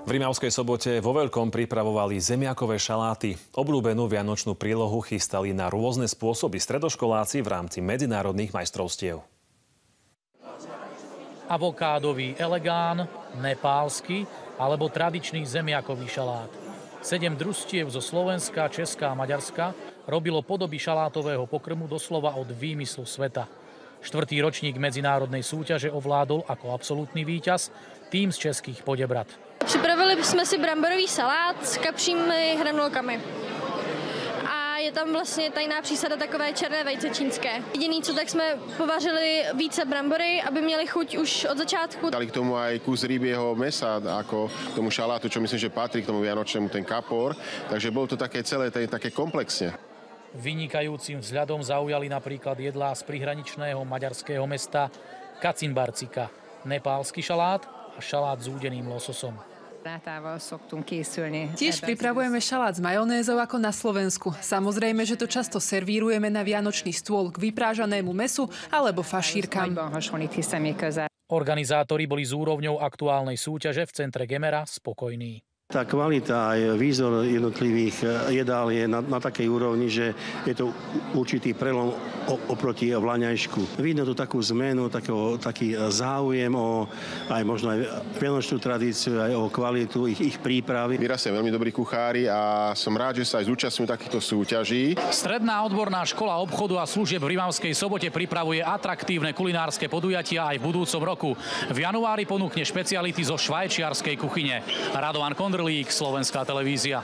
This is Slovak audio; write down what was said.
V Rimavskej Sobote vo veľkom pripravovali zemiakové šaláty. Obľúbenú vianočnú prílohu chystali na rôzne spôsoby stredoškoláci v rámci medzinárodných majstrovstiev. Avokádový elegán, nepálsky alebo tradičný zemiakový šalát. 7 družstiev zo Slovenska, Česka a Maďarska robilo podoby šalátového pokrmu doslova od výmyslu sveta. 4. ročník medzinárodnej súťaže ovládol ako absolútny víťaz tým z českých Poděbrad. Připravili jsme si bramborový salát s kapřími hranolkami. A je tam vlastně tajná přísada takové černé vejce čínské. Jediný, co tak jsme povařili více brambory, aby měli chuť už od začátku. Dali k tomu aj kus rybieho mesa, ako k tomu šalátu, čo myslím, že patrí k tomu vianočnému, ten kapor. Takže bolo to také celé, také komplexne. Vynikajúcim vzhľadom zaujali napríklad jedlá z prihraničného maďarského mesta Kacinbarcika, nepálsky šalát a šalát s údeným lososom. Tiež pripravujeme šalát s majonézou ako na Slovensku. Samozrejme, že to často servírujeme na vianočný stôl k vyprážanému mäsu alebo fašírkam. Organizátori boli s úrovňou aktuálnej súťaže v centre Gemera spokojní. Tá kvalita aj výzor jednotlivých jedál je na takej úrovni, že je to určitý prelom oproti vlaňajšku. Vidno tu takú zmenu, taký záujem o aj možno aj vianočnú tradíciu, aj o kvalitu ich prípravy. Vyrastajú veľmi dobrí kuchári a som rád, že sa aj zúčastňujú takýchto súťaží. Stredná odborná škola obchodu a služieb v Rimavskej Sobote pripravuje atraktívne kulinárske podujatia aj v budúcom roku. V januári ponúkne špeciality zo švajčiarskej kuchyne. Radovan Kondrlík, Slovenská televízia.